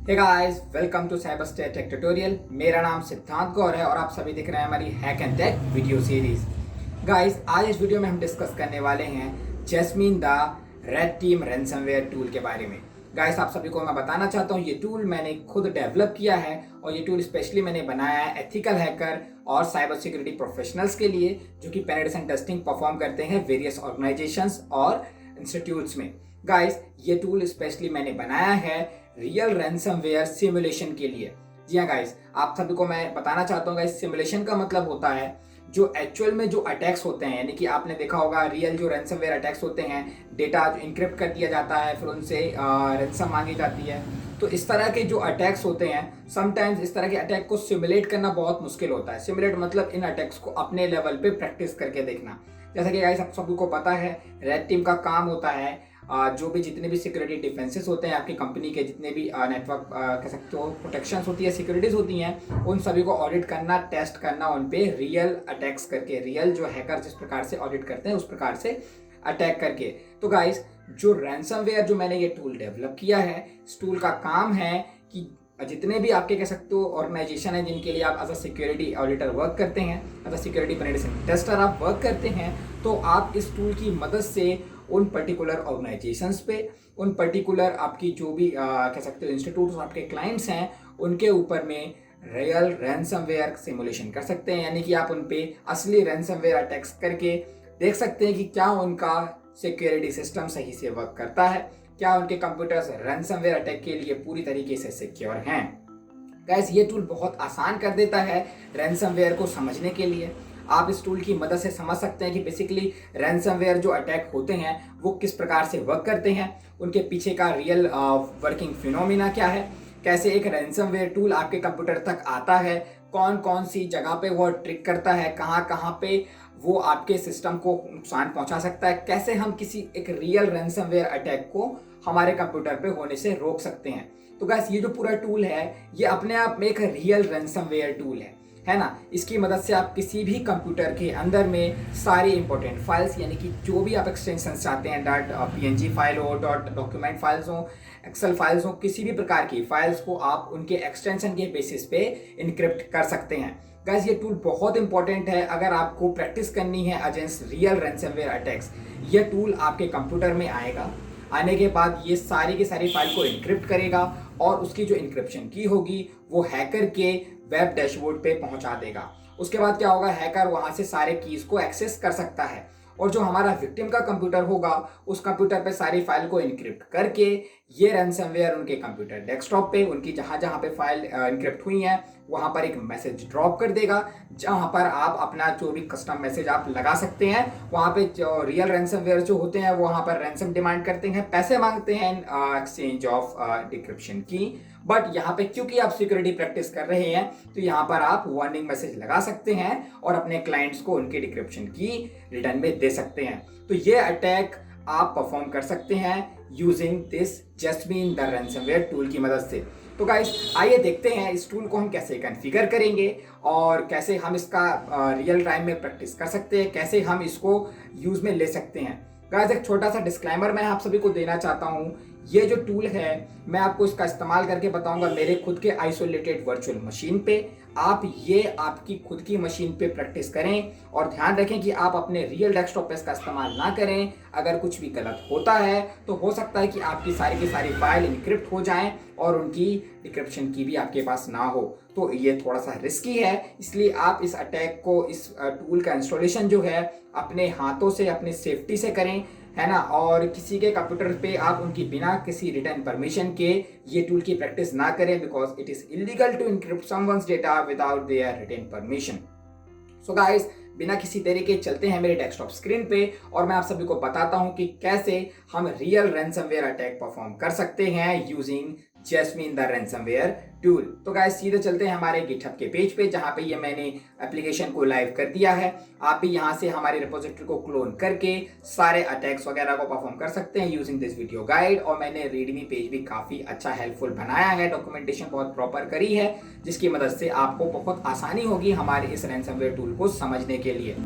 Hey guys, welcome to cyber state tech tutorial. मेरा नाम सिद्धांत गौर है और आप सभी देख रहे हैं हमारी hack and take video series. Guys, आज इस वीडियो में हम डिस्कस करने वाले हैं jasmine the red team ransomware tool के बारे में। गाइस, आप सभी को मैं बताना चाहता हूँ ये टूल मैंने खुद डेवलप किया है और ये टूल स्पेशली मैंने बनाया है एथिकल हैकर और साइबर सिक्योरिटी प्रोफेशनल्स के लिए जो कि पेनिट्रेशन टेस्टिंग परफॉर्म करते हैं वेरियस ऑर्गेनाइजेशंस और इंस्टीट्यूट्स में। गाइस, ये टूल स्पेशली मैंने बनाया है रियल रैंसमवेयर सिमुलेशन के लिए। जी हाँ गाइस, आप सभी को मैं बताना चाहता हूँ गाइस, सिमुलेशन का मतलब होता है जो एक्चुअल में जो अटैक्स होते हैं, यानी कि आपने देखा होगा रियल जो रैंसमवेयर अटैक्स होते हैं, डेटा जो इनक्रिप्ट कर दिया जाता है फिर उनसे रैंसम मांगी जाती है। तो इस तरह के जो अटैक्स होते हैं, समटाइम्स इस तरह के अटैक को सिमुलेट करना बहुत मुश्किल होता है। सिमुलेट मतलब इन अटैक्स को अपने लेवल पे प्रैक्टिस करके देखना। जैसा कि गाइस आप सभी को पता है, रेड टीम का काम होता है जो भी जितने भी सिक्योरिटी डिफेंसेस होते हैं आपकी कंपनी के, जितने भी नेटवर्क कह सकते हो प्रोटेक्शंस होती है, सिक्योरिटीज होती हैं, उन सभी को ऑडिट करना, टेस्ट करना, उन पे रियल अटैक्स करके, रियल जो हैकर जिस प्रकार से ऑडिट करते हैं उस प्रकार से अटैक करके। तो गाइस, जो रैंसमवेयर जो मैंने ये टूल डेवलप किया है, इस टूल का काम है कि जितने भी आपके कह सकते हो ऑर्गेनाइजेशन है जिनके लिए आप as a security auditor work करते हैं, as a security penetration tester आप वर्क करते हैं, तो आप इस टूल की मदद से उन पर्टिकुलर ऑर्गेनाइजेशंस पे, उन पर्टिकुलर आपकी जो भी कह सकते हो इंस्टीट्यूट्स आपके क्लाइंट्स हैं, उनके ऊपर में रियल रैंसमवेयर सिमुलेशन कर सकते हैं। यानी कि आप उन पे असली रैंसमवेयर अटैक्स करके देख सकते हैं कि क्या उनका सिक्योरिटी सिस्टम सही से वर्क करता है, क्या उनके कंप्यूटर्स रैंसमवेयर अटैक के लिए पूरी तरीके से सिक्योर हैं। गाइस, ये टूल बहुत आसान कर देता है रैंसमवेयर को समझने के लिए। आप इस टूल की मदद से समझ सकते हैं कि बेसिकली रैंसमवेयर जो अटैक होते हैं वो किस प्रकार से वर्क करते हैं, उनके पीछे का रियल वर्किंग फिनोमिना क्या है, कैसे एक रैंसमवेयर टूल आपके कंप्यूटर तक आता है, कौन कौन सी जगह पे वो ट्रिक करता है, कहाँ कहाँ पे वो आपके सिस्टम को नुकसान पहुंचा सकता है, कैसे हम किसी एक रियल रैंसमवेयर अटैक को हमारे कंप्यूटर पे होने से रोक सकते हैं। तो गाइस, ये जो पूरा टूल है ये अपने आप में एक रियल रैंसमवेयर टूल है ना। इसकी मदद से आप किसी भी कंप्यूटर के अंदर में सारी इंपॉर्टेंट फाइल्स, यानी कि जो भी आप एक्सटेंशन चाहते हैं, .png फाइल हो, .डॉक्यूमेंट फाइल्स हो, एक्सेल फाइल्स हो, किसी भी प्रकार की फाइल्स को आप उनके एक्सटेंशन के बेसिस पे इनक्रिप्ट कर सकते हैं। गाइस, ये टूल बहुत इंपॉर्टेंट है अगर आपको प्रैक्टिस करनी है अगेंस्ट रियल रैंसमवेयर अटैक्स। ये टूल आपके कंप्यूटर में आएगा, आने के बाद ये सारी की सारी फाइल को इनक्रिप्ट करेगा और उसकी जो इनक्रिप्शन की होगी वो हैकर के वेब डैशबोर्ड पे पहुंचा देगा। उसके बाद क्या होगा, हैकर वहां से सारे कीज को एक्सेस कर सकता है और जो हमारा विक्टिम का कंप्यूटर होगा उस कंप्यूटर पे सारी फाइल को इनक्रिप्ट करके ये रैंसमवेयर उनके कंप्यूटर डेस्कटॉप पे, उनकी जहां जहां पे फाइल इनक्रिप्ट हुई हैं वहां पर एक मैसेज ड्रॉप कर देगा, जहां पर आप अपना जो भी कस्टम मैसेज आप लगा सकते हैं। वहां पे जो रियल रैंसमवेयर जो होते हैं वहां पर रैंसम डिमांड करते हैं, पैसे मांगते हैं एक्सचेंज ऑफ डिक्रिप्शन की। बट यहाँ पे क्योंकि आप सिक्योरिटी प्रैक्टिस कर रहे हैं तो यहाँ पर आप वार्निंग मैसेज लगा सकते हैं और अपने क्लाइंट्स को उनके डिक्रिप्शन की रिटर्न में दे सकते हैं। तो ये अटैक आप परफॉर्म कर सकते हैं using this jasmine the ransomware tool की मदद से। तो गाइस, आइए देखते हैं इस टूल को हम कैसे कॉन्फ़िगर करेंगे और कैसे हम इसका रियल टाइम में प्रैक्टिस कर सकते हैं, कैसे हम इसको यूज में ले सकते हैं। गाइस, एक छोटा सा डिस्क्लेमर मैं आप सभी को देना चाहता हूँ। ये जो टूल है मैं आपको इसका इस्तेमाल करके बताऊंगा मेरे खुद के आइसोलेटेड वर्चुअल मशीन पे। आप ये आपकी खुद की मशीन पे प्रैक्टिस करें और ध्यान रखें कि आप अपने रियल डेस्कटॉप पे इसका इस्तेमाल ना करें। अगर कुछ भी गलत होता है तो हो सकता है कि आपकी सारी की सारी फाइल इनक्रिप्ट हो जाएं और उनकी डिक्रिप्शन की भी आपके पास ना हो। तो ये थोड़ा सा रिस्की है, इसलिए आप इस अटैक को, इस टूल का इंस्टॉलेशन जो है अपने हाथों से, अपनी सेफ्टी से करें, है ना। और किसी के कंप्यूटर पे आप उनकी बिना किसी रिटर्न परमिशन के ये टूल की प्रैक्टिस ना करें, because it is illegal to encrypt someone's data without their return permission. So guys, बिना किसी देरी के चलते हैं मेरे डेस्कटॉप स्क्रीन पे और मैं आप सभी को बताता हूं कि कैसे हम रियल रैंसमवेयर अटैक परफॉर्म कर सकते हैं using jasmine the ransomware tool. तो गाइस, सीधे चलते हैं हमारे गिटहब के पेज पे जहां पे ये मैंने एप्लीकेशन को लाइव कर दिया है। आप भी यहां से हमारे रिपोजिटरी को क्लोन करके सारे अटैक्स वगैरह को परफॉर्म कर सकते हैं यूजिंग दिस वीडियो गाइड। और मैंने रीडमी पेज भी काफी अच्छा हेल्पफुल बनाया है, डॉक्यूमेंटेशन बहुत प्रॉपर करी है, जिसकी मदद से आपको बहुत आसानी होगी हमारे इस रैंसमवेयर टूल को समझने के लिए।